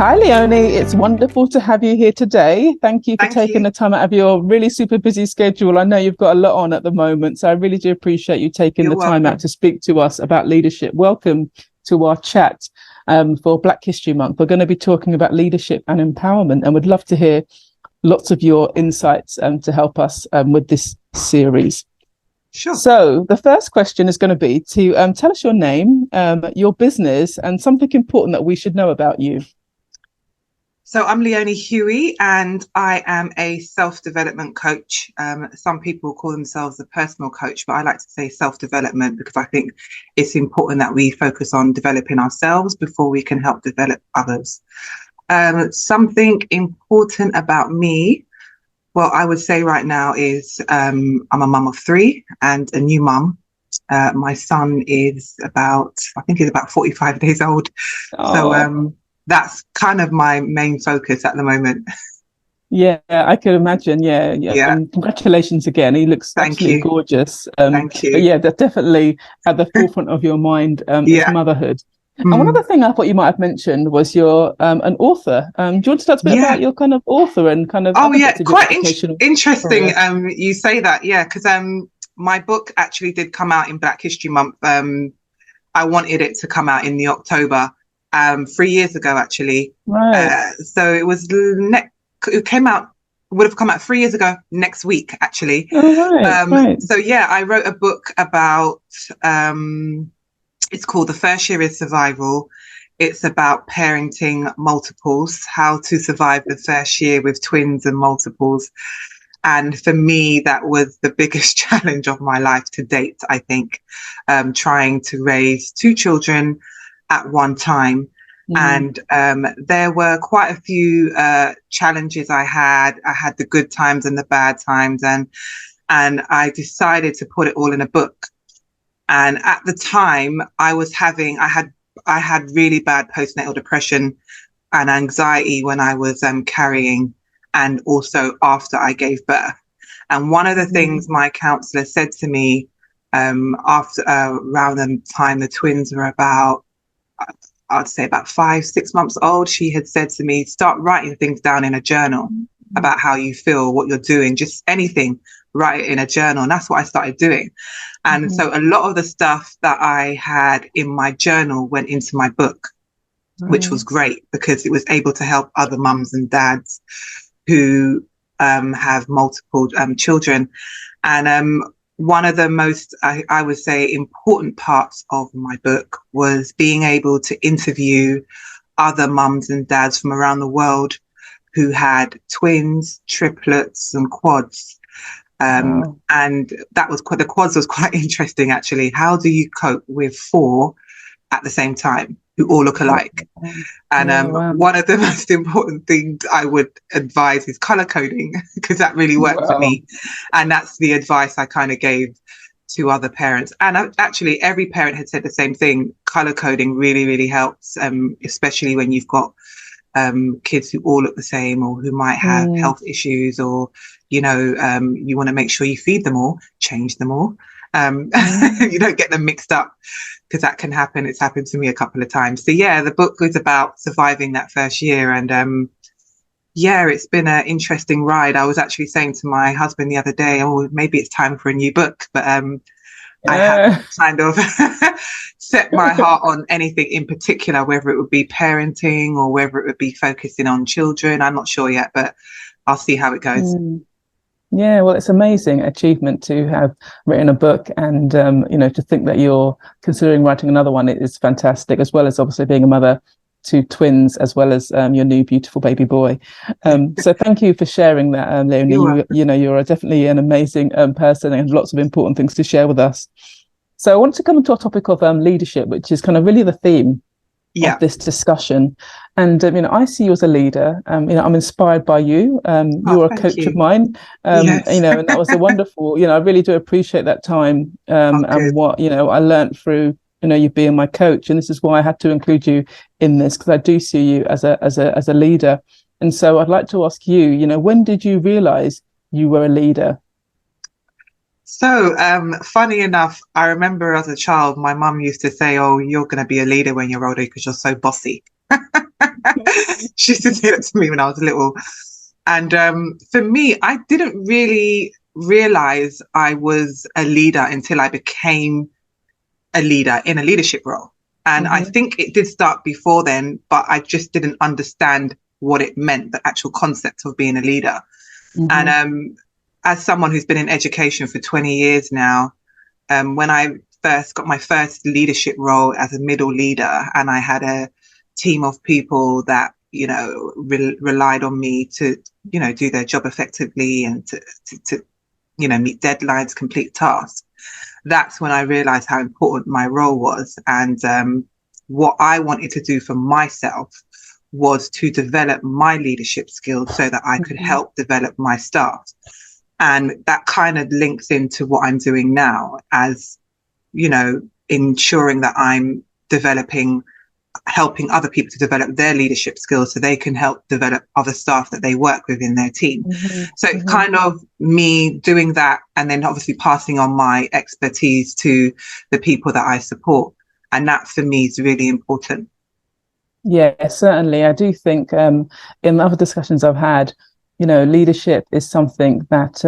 Hi, Leonie. It's wonderful to have you here today. Thank you for Thank taking you. the time out of your really super busy schedule. I know you've got a lot on at the moment, so I really do appreciate you taking You're the time out welcome. to speak to us about leadership. Welcome to our chat for Black History Month. We're going to be talking about leadership and empowerment, and would love to hear lots of your insights to help us with this series. Sure. So the first question is going to be to tell us your name, your business, and something important that we should know about you. So I'm Leonie Huie, and I am a self-development coach. Some people call themselves a personal coach, but I like to say self-development because I think it's important that we focus on developing ourselves before we can help develop others. Something important about me, well, I would say right now is I'm a mum of three and a new mum. My son is I think he's about 45 days old. So Oh, that's kind of my main focus at the moment. yeah, I could imagine. Yeah, yeah. Yeah, Congratulations again. He looks thank absolutely you. gorgeous. Thank But you. yeah, they're definitely at the forefront of your mind is Yeah. motherhood. And one Mm. other thing I thought you might have mentioned was you're an author. Do you want to tell us a bit about Yeah. your kind of author and kind of Oh, other yeah. bits of your Quite educational interesting. career? You say that. Yeah, because my book actually did come out in Black History Month. I wanted it to come out in the October, 3 years ago, actually. Right. So it came out, would have come out 3 years ago next week, actually. All right. Right. So yeah, I wrote a book about, it's called The First Year is Survival. It's about parenting multiples, how to survive the first year with twins and multiples. And for me, that was the biggest challenge of my life to date, I think, trying to raise two children at one time. Mm. And there were quite a few challenges I had. I had the good times and the bad times, and I decided to put it all in a book. And at the time, I had really bad postnatal depression and anxiety when I was carrying, and also after I gave birth. And one of the Mm. things my counselor said to me after around the time the twins were about, I'd say about 5, 6 months old, she had said to me, start writing things down in a journal about how you feel, what you're doing, just anything, write it in a journal. And that's what I started doing. And Mhm. so a lot of the stuff that I had in my journal went into my book, which was Right. great because it was able to help other mums and dads who have multiple children. And one of the most, I would say, important parts of my book was being able to interview other mums and dads from around the world who had twins, triplets, and quads. Wow. And the quads was quite interesting, actually. How do you cope with four at the same time who all look Yeah. alike? And Yeah. Wow. one of the most important things I would advise is color coding because that really worked for Wow. me. And that's the advice I kind of gave to other parents. And actually, every parent had said the same thing. Color coding really, really helps, especially when you've got kids who all look the same or who might have Mm. health issues, or, you want to make sure you feed them all, change them all. Mm. You don't get them mixed up because that can happen. It's happened to me a couple of times. So yeah, the book was about surviving that first year. And yeah, it's been an interesting ride. I was actually saying to my husband the other day, oh, maybe it's time for a new book. But I haven't Yeah. kind of set my heart on anything in particular, whether it would be parenting or whether it would be focusing on children. I'm not sure yet, but I'll see how it goes. Mm. Yeah, well, it's amazing achievement to have written a book, and to think that you're considering writing another one is fantastic, as well as obviously being a mother to twins, as well as your new beautiful baby boy. So thank you for sharing that, Leonie. You're welcome. You're definitely an amazing person and have lots of important things to share with us. So I want to come to our topic of leadership, which is kind of really the theme of Yeah. this discussion. And I see you as a leader. I'm inspired by you. Oh, You're a thank coach of you. mine. Yes. And that was a wonderful. I really do appreciate that time. Oh, And good. what I learned through you being my coach. And this is why I had to include you in this, because I do see you as a leader. And so I'd like to ask you, when did you realize you were a leader? So, funny enough, I remember as a child, my mum used to say, oh, you're going to be a leader when you're older because you're so bossy. She used to say that to me when I was little. And for me, I didn't really realize I was a leader until I became a leader in a leadership role. And I think it did start before then, but I just didn't understand what it meant, the actual concept of being a leader. And as someone who's been in education for 20 years now, when I first got my first leadership role as a middle leader, and I had a team of people that, you know, relied on me to, you know, do their job effectively and to you know, meet deadlines, complete tasks. That's when I realized how important my role was. And what I wanted to do for myself was to develop my leadership skills so that I could help develop my staff. And that kind of links into what I'm doing now, as, you know, ensuring that I'm helping other people to develop their leadership skills so they can help develop other staff that they work with in their team. So it's kind of me doing that, and then obviously passing on my expertise to the people that I support. And that for me is really important. Yeah, certainly. I do think in other discussions I've had, you know, leadership is something that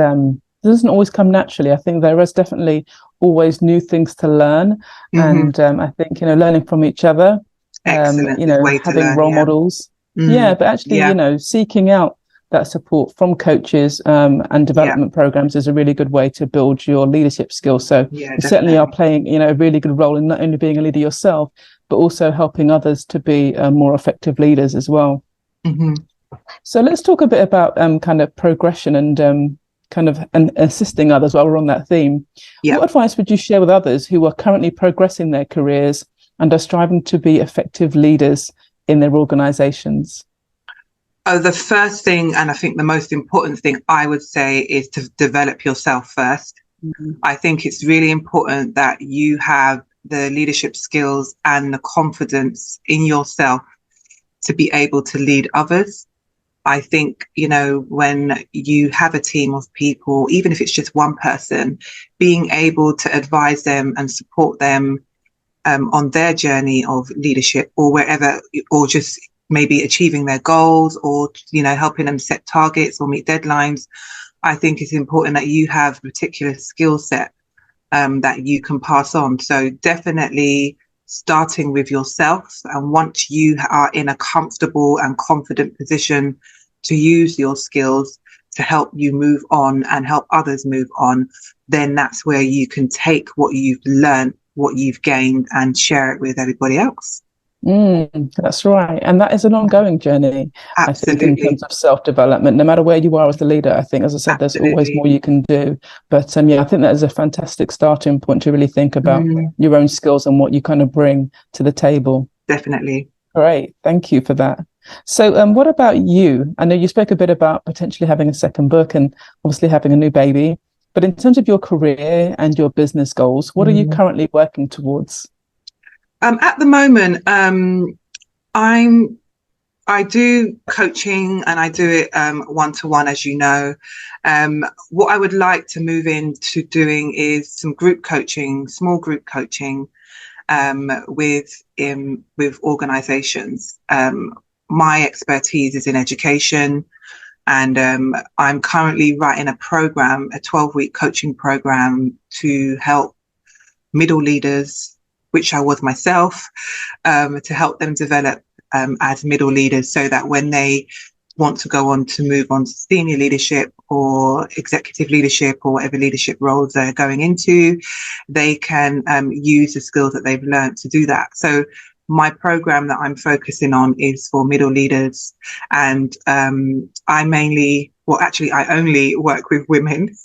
doesn't always come naturally. I think there is definitely always new things to learn. And I think, you know, learning from each other, you know, having role models. But actually, you know, seeking out that support from coaches and development programs is a really good way to build your leadership skills. So you certainly are playing, you know, a really good role in not only being a leader yourself, but also helping others to be more effective leaders as well. So let's talk a bit about kind of progression and kind of assisting others while we're on that theme. What advice would you share with others who are currently progressing their careers and are striving to be effective leaders in their organizations? Oh, the first thing, and I think the most important thing I would say, is to develop yourself first. I think it's really important that you have the leadership skills and the confidence in yourself to be able to lead others. I think, you know, when you have a team of people, even if it's just one person, being able to advise them and support them on their journey of leadership, or wherever, or just maybe achieving their goals, or, you know, helping them set targets or meet deadlines. I think it's important that you have a particular skill set that you can pass on. So definitely starting with yourself. And once you are in a comfortable and confident position to use your skills to help you move on and help others move on, then that's where you can take what you've learned, what you've gained, and share it with everybody else. That's right. And that is an ongoing journey. Absolutely. I think in terms of self-development, no matter where you are as a leader, I think, as I said, there's always more you can do. But yeah, I think that is a fantastic starting point to really think about your own skills and what you kind of bring to the table. Definitely. Great. Thank you for that. So what about you? I know you spoke a bit about potentially having a second book and obviously having a new baby. But in terms of your career and your business goals, what are you currently working towards? At the moment, I do coaching, and I do it one-to-one, as you know. What I would like to move into doing is some group coaching, small group coaching, with organizations. My expertise is in education, and I'm currently writing a program, a 12-week coaching program to help middle leaders, which I was myself, to help them develop as middle leaders, so that when they want to go on to move on to senior leadership or executive leadership or whatever leadership roles they're going into, they can use the skills that they've learned to do that. So my program that I'm focusing on is for middle leaders, and I only work with women.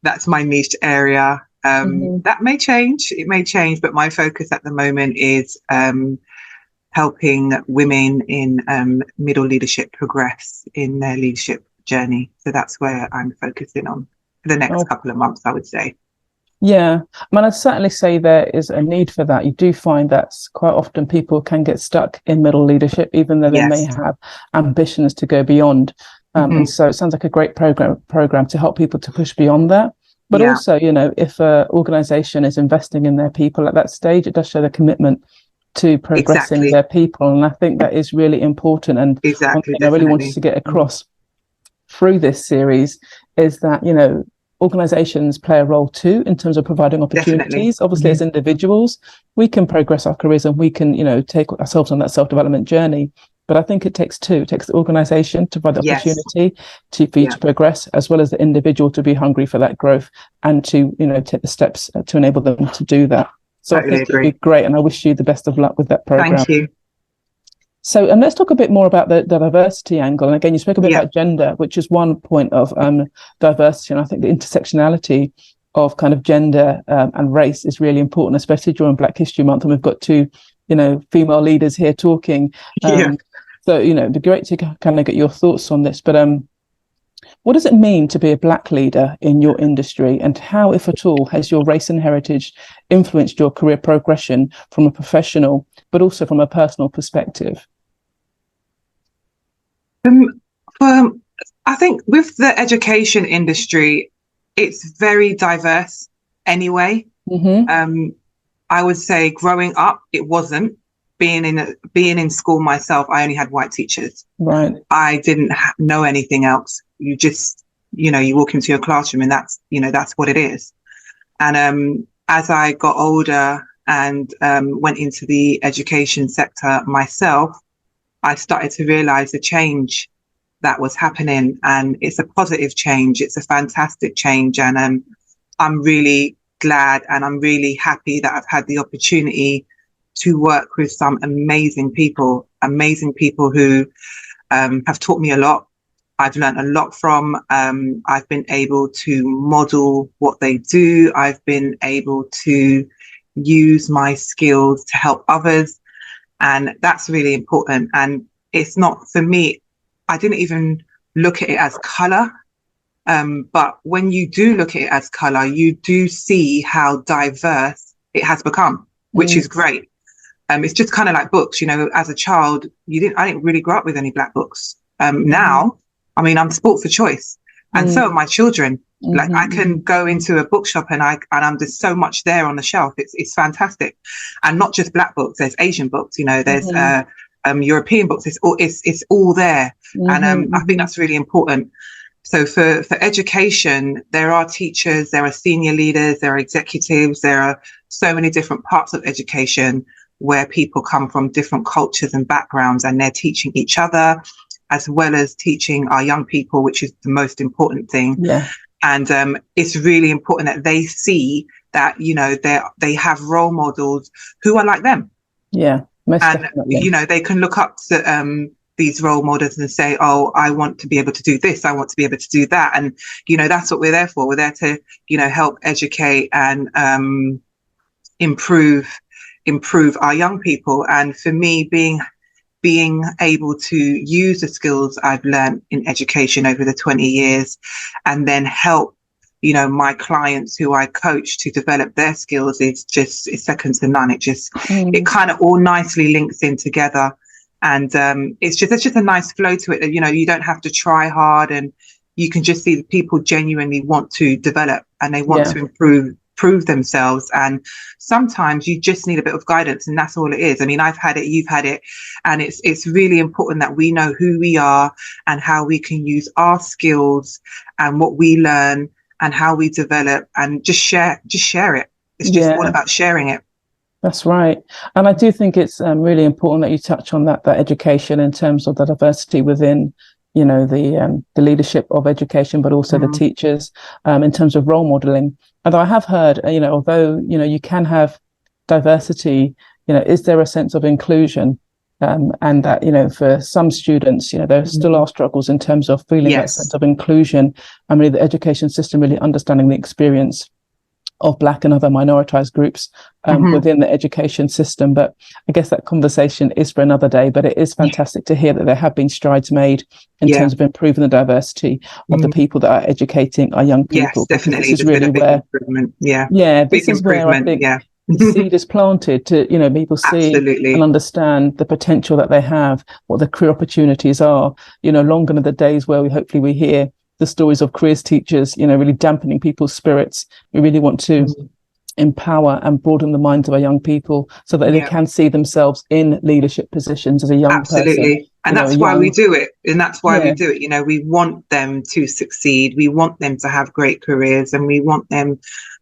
That's my niche area. That may change, it may change, but my focus at the moment is helping women in middle leadership progress in their leadership journey. So that's where I'm focusing on for the next couple of months, I would say. Yeah, I mean, I'd certainly say there is a need for that. You do find that quite often people can get stuck in middle leadership, even though they may have ambitions to go beyond. And so it sounds like a great program to help people to push beyond that. But also, you know, if an organization is investing in their people at that stage, it does show the commitment to progressing Exactly. their people. And I think that is really important. And one Exactly, thing I really wanted to get across through this series is that, you know, organizations play a role too in terms of providing opportunities. Definitely. Obviously, as individuals, we can progress our careers and we can, you know, take ourselves on that self-development journey. But I think it takes two. It takes the organization to provide the Yes. opportunity for you to progress, as well as the individual to be hungry for that growth and to, you know, take the steps to enable them to do that. So Totally I think agree. it'd be great. And I wish you the best of luck with that program. Thank you. So, and let's talk a bit more about the diversity angle. And again, you spoke a bit about gender, which is one point of diversity. And I think the intersectionality of kind of gender and race is really important, especially during Black History Month. And we've got two, you know, female leaders here talking. So, you know, it'd be great to kind of get your thoughts on this. But what does it mean to be a Black leader in your industry? And how, if at all, has your race and heritage influenced your career progression from a professional, but also from a personal perspective? I think with the education industry, it's very diverse anyway. I would say growing up, it wasn't. Being in school myself, I only had white teachers. Right. I didn't know anything else. You just, you know, you walk into your classroom and that's, you know, that's what it is. And as I got older and went into the education sector myself, I started to realize the change that was happening, and it's a positive change. It's a fantastic change. And I'm really glad and I'm really happy that I've had the opportunity to work with some amazing people who have taught me a lot. I've learned a lot from. I've been able to model what they do. I've been able to use my skills to help others. And that's really important. And it's not, for me, I didn't even look at it as color. But when you do look at it as color, you do see how diverse it has become, which is great. It's just kind of like books, you know, as a child, I didn't really grow up with any Black books. Now, I mean, I'm sport for choice, and so are my children. Like I can go into a bookshop and I'm there's so much there on the shelf. It's fantastic, and not just Black books. There's Asian books, you know. There's European books. It's all there, and I think that's really important. So for education, there are teachers, there are senior leaders, there are executives, there are so many different parts of education where people come from different cultures and backgrounds, and they're teaching each other as well as teaching our young people, which is the most important thing. And it's really important that they see that, you know, they have role models who are like them. Most and definitely. You know, they can look up to these role models and say, oh, I want to be able to do this, I want to be able to do that. And you know, that's what we're there for. We're there to, you know, help educate and improve our young people. And for me, being able to use the skills I've learned in education over the 20 years and then help, you know, my clients who I coach to develop their skills it's second to none. It kind of all nicely links in together. And there's just a nice flow to it. You know, you don't have to try hard, and you can just see that people genuinely want to develop and they want to prove themselves. And sometimes you just need a bit of guidance, and that's all it is. I mean, I've had it, you've had it, and it's really important that we know who we are and how we can use our skills and what we learn and how we develop, and just share it. It's just all about sharing it. That's right. And I do think it's really important that you touch on that education in terms of the diversity within, you know, the leadership of education, but also the teachers in terms of role modeling. And I have heard, you know, although, you know, you can have diversity, you know, is there a sense of inclusion? And that, you know, for some students, you know, there still are struggles in terms of feeling that sense of inclusion. I mean, the education system really understanding the experience of Black and other minoritized groups within the education system. But I guess that conversation is for another day. But it is fantastic to hear that there have been strides made in terms of improving the diversity of the people that are educating our young people. Yes, definitely. This is really where, this is where I think the seed is planted to, you know, people see and understand the potential that they have, what the career opportunities are. You know, long gone are the days where we hear the stories of careers teachers, you know, really dampening people's spirits. We really want to empower and broaden the minds of our young people so that they can see themselves in leadership positions as a young person. And that's why we do it. And that's why we do it. You know, we want them to succeed. We want them to have great careers, and we want them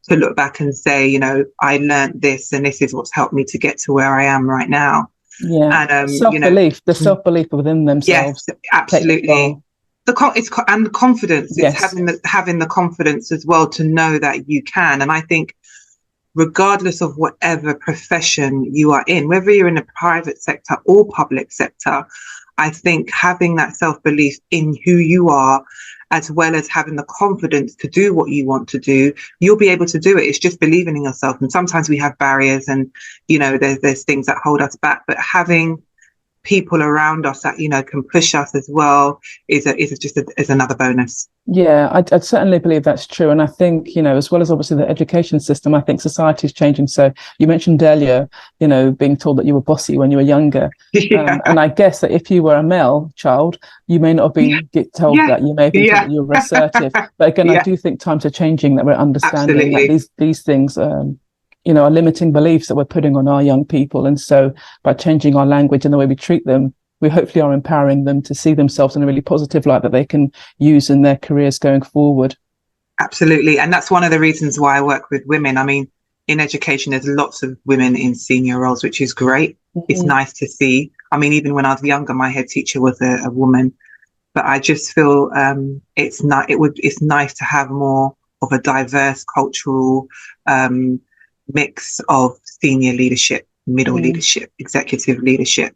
to look back and say, you know, I learned this and this is what's helped me to get to where I am right now. Yeah. And self-belief, the self-belief within themselves. Yes, absolutely. And the confidence. It's having the confidence as well to know that you can. And I think regardless of whatever profession you are in, whether you're in the private sector or public sector, I think having that self-belief in who you are, as well as having the confidence to do what you want to do, you'll be able to do it. It's just believing in yourself. And sometimes we have barriers and, you know, there's things that hold us back, but having people around us that, you know, can push us as well is another bonus. Yeah, I'd certainly believe that's true. And I think, you know, as well as obviously the education system, I think society is changing. So you mentioned earlier, you know, being told that you were bossy when you were younger. And I guess that if you were a male child, you may not have been told that. You may have been told that you were assertive. But again, I do think times are changing, that we're understanding that these things you know, are limiting beliefs that we're putting on our young people. And so by changing our language and the way we treat them, we hopefully are empowering them to see themselves in a really positive light that they can use in their careers going forward. Absolutely. And that's one of the reasons why I work with women. I mean, in education, there's lots of women in senior roles, which is great. Mm-hmm. It's nice to see. I mean, even when I was younger, my head teacher was a woman. But I just feel it's nice to have more of a diverse cultural mix of senior leadership, middle leadership, executive leadership,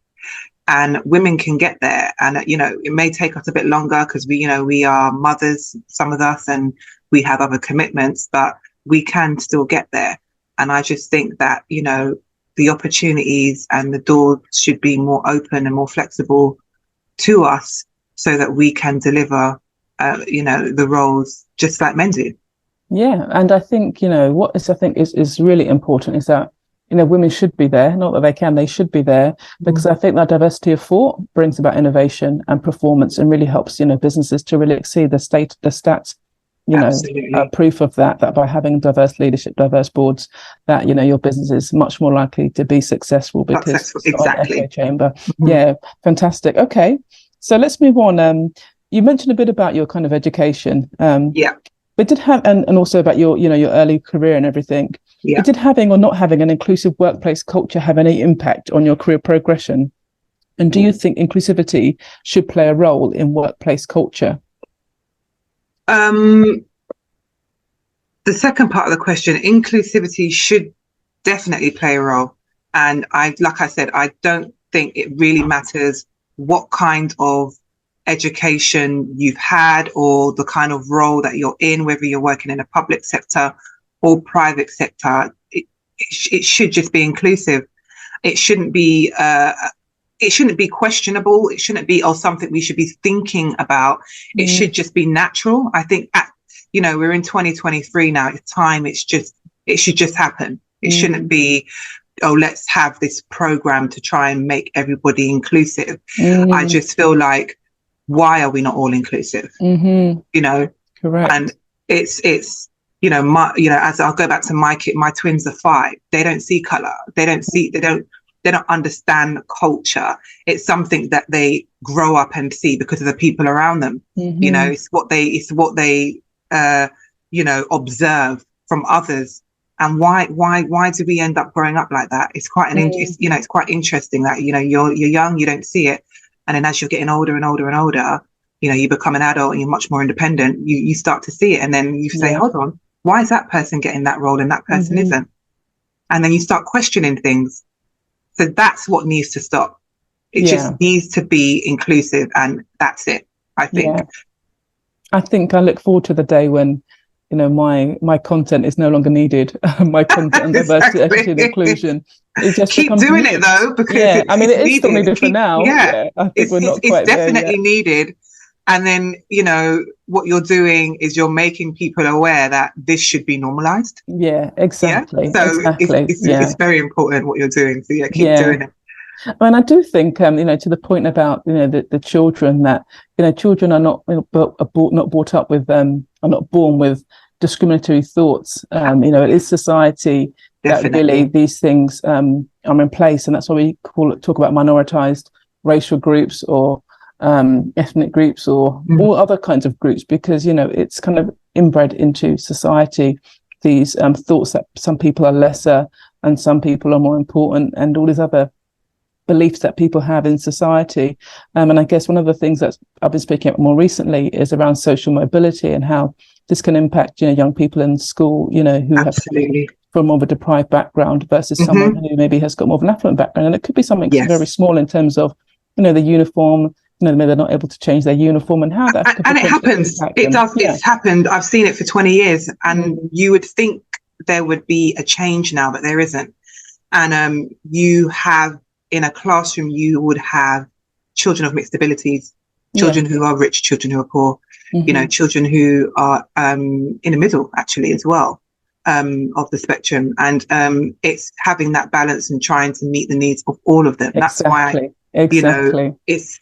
and women can get there. And you know, it may take us a bit longer because we are mothers, some of us, and we have other commitments, but we can still get there. And I just think that, you know, the opportunities and the doors should be more open and more flexible to us so that we can deliver you know, the roles just like men do. Yeah, and I think, you know, what is really important is that, you know, women should be there. Not that they should be there, because I think that diversity of thought brings about innovation and performance and really helps, you know, businesses to really exceed the stats, you know, proof of that by having diverse leadership, diverse boards, that, you know, your business is much more likely to be successful because it's an echo chamber. Yeah, fantastic. Okay, so let's move on. You mentioned a bit about your kind of education. But did have, and also about your, you know, your early career and everything. But did having or not having an inclusive workplace culture have any impact on your career progression? And do you think inclusivity should play a role in workplace culture? The second part of the question, inclusivity should definitely play a role. And like I said, I don't think it really matters what kind of education you've had or the kind of role that you're in, whether you're working in a public sector or private sector. It should just be inclusive. It shouldn't be questionable. It shouldn't be something we should be thinking about. It should just be natural. I think you know, we're in 2023 now. It's time. It should just happen. It shouldn't be, let's have this program to try and make everybody inclusive. I just feel like, why are we not all inclusive? You know, correct. And it's you know, as I'll go back to my kid, my twins are 5. They don't see color. They don't understand culture. It's something that they grow up and see because of the people around them. You know, it's what they you know, observe from others. And why do we end up growing up like that? It's quite it's quite interesting that, you know, you're young, you don't see it. And then as you're getting older and older and older, you know, you become an adult and you're much more independent. You start to see it. And then you say, hold on, why is that person getting that role and that person isn't? And then you start questioning things. So that's what needs to stop. It just needs to be inclusive, and that's it, I think. Yeah. I think I look forward to the day when, you know, my content is no longer needed. My content on diversity, equity, and inclusion. It just keep doing it though, because I mean, it is still needed for now. I think we're not quite there yet. It's definitely needed. And then, you know, what you're doing is you're making people aware that this should be normalized. Yeah, exactly. Yeah? So exactly. It's very important what you're doing. So keep doing it. And I do think, you know, to the point about, you know, the children, that, you know, children are not brought up with, are not born with discriminatory thoughts. It is society that really these things are in place, and that's why we talk about minoritized racial groups or ethnic groups or all other kinds of groups, because it's kind of inbred into society, these thoughts that some people are lesser and some people are more important, and all these other beliefs that people have in society. And I guess one of the things that I've been speaking about more recently is around social mobility and how this can impact young people in school, who Absolutely. have from more of a deprived background versus someone who maybe has got more of an affluent background. And it could be something very small in terms of the uniform, maybe they're not able to change their uniform, and how that could and it happens. It does. Yeah. It's happened. I've seen it for 20 years, and you would think there would be a change now, but there isn't. And you have in a classroom, you would have children of mixed abilities, children who are rich, children who are poor, children who are in the middle actually as well, of the spectrum. And it's having that balance and trying to meet the needs of all of them. That's why it's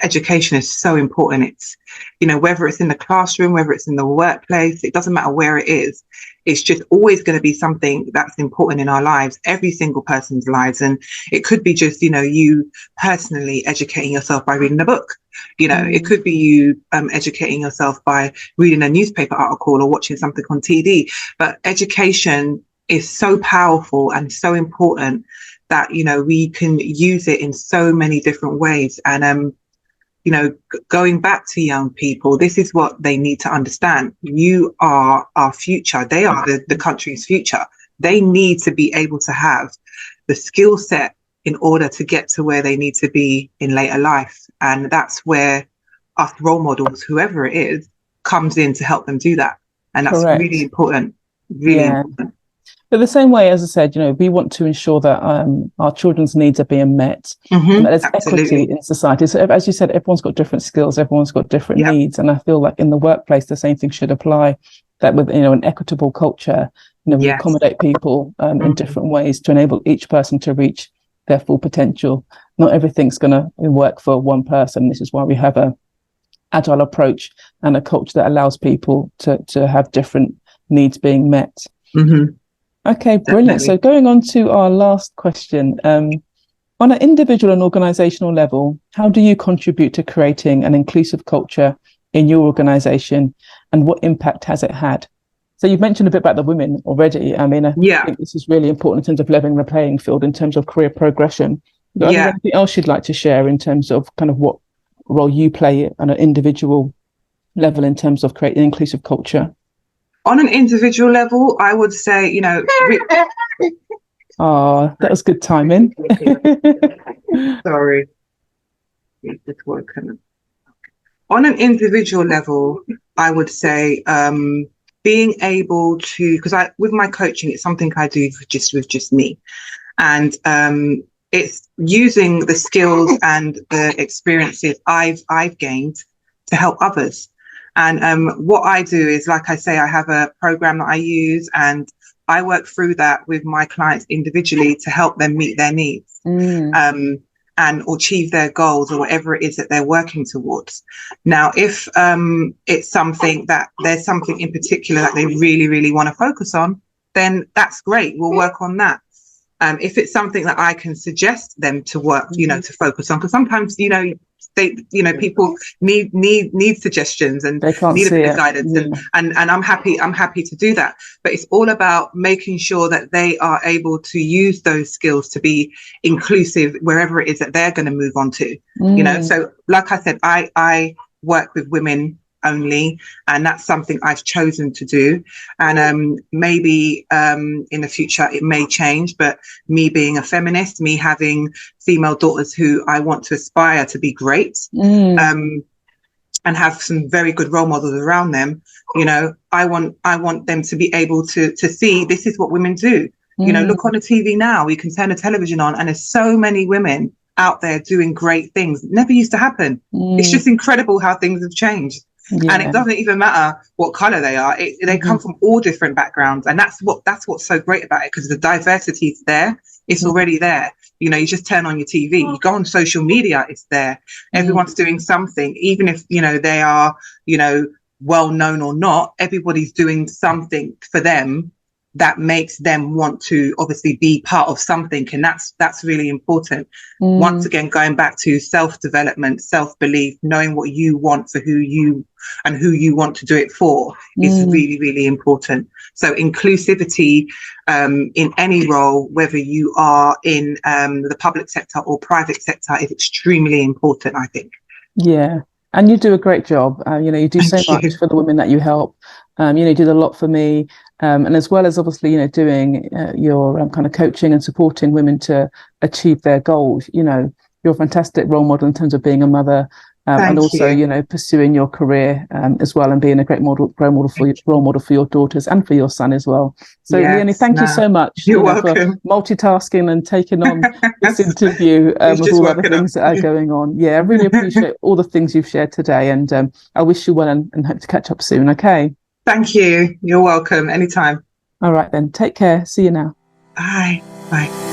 education is so important. It's whether it's in the classroom, whether it's in the workplace, it doesn't matter where it is. It's just always going to be something that's important in our lives, every single person's lives. And it could be just you personally educating yourself by reading a book. It could be you educating yourself by reading a newspaper article or watching something on TV. But education is so powerful and so important that we can use it in so many different ways. And going back to young people, this is what they need to understand. You are our future. They are the country's future. They need to be able to have the skill set in order to get to where they need to be in later life. And that's where us role models, whoever it is, comes in to help them do that. And that's really important. Really important. But the same way, as I said, we want to ensure that our children's needs are being met, and that there's equity in society. So as you said, everyone's got different skills, everyone's got different needs. And I feel like in the workplace, the same thing should apply, that with, an equitable culture, we accommodate people in different ways to enable each person to reach their full potential. Not everything's going to work for one person. This is why we have a agile approach and a culture that allows people to have different needs being met. Okay, brilliant. Definitely. So going on to our last question, on an individual and organizational level, how do you contribute to creating an inclusive culture in your organization, and what impact has it had? So you've mentioned a bit about the women already. I mean, I think this is really important in terms of leveling the playing field, in terms of career progression. Is there anything else you'd like to share in terms of kind of what role you play on an individual level in terms of creating an inclusive culture? On an individual level, I would say, Oh, that was good timing. Sorry. On an individual level, I would say being able to, because with my coaching, it's something I do with just me. And it's using the skills and the experiences I've gained to help others. And what I do is, like I say, I have a program that I use, and I work through that with my clients individually to help them meet their needs and achieve their goals or whatever it is that they're working towards. Now, if it's something that there's something in particular that they really, really want to focus on, then that's great. We'll work on that. If it's something that I can suggest them to work, to focus on, because sometimes, people need suggestions and need a bit of guidance, and I'm happy to do that. But it's all about making sure that they are able to use those skills to be inclusive wherever it is that they're going to move on to. So like I said, I work with women only, and that's something I've chosen to do. And maybe in the future it may change, but me being a feminist, me having female daughters who I want to aspire to be great, and have some very good role models around them, I want them to be able to see this is what women do. Look on the TV now, we can turn the television on, and there's so many women out there doing great things. It never used to happen. It's just incredible how things have changed. And it doesn't even matter what color they are. They come from all different backgrounds, and that's what's so great about it, because the diversity is there. It's already there. You just turn on your TV, you go on social media, it's there. Everyone's doing something, even if they are well known or not, everybody's doing something for them that makes them want to obviously be part of something, and that's really important. Once again, going back to self-development, self-belief, knowing what you want for who you want to do it for is really, really important. So inclusivity in any role, whether you are in the public sector or private sector, is extremely important, I think. Yeah. And you do a great job. You do so much for the women that you help. You did a lot for me. And as well as obviously, doing your kind of coaching and supporting women to achieve their goals, you're a fantastic role model in terms of being a mother, and also, pursuing your career as well, and being a great role model for your daughters and for your son as well. So, Leonie, thank you so much You're welcome. for multitasking and taking on this interview with all other things that are going on. Yeah, I really appreciate all the things you've shared today, and I wish you well and hope to catch up soon. Okay. Thank you. You're welcome. Anytime. All right, then. Take care. See you now. Bye. Bye.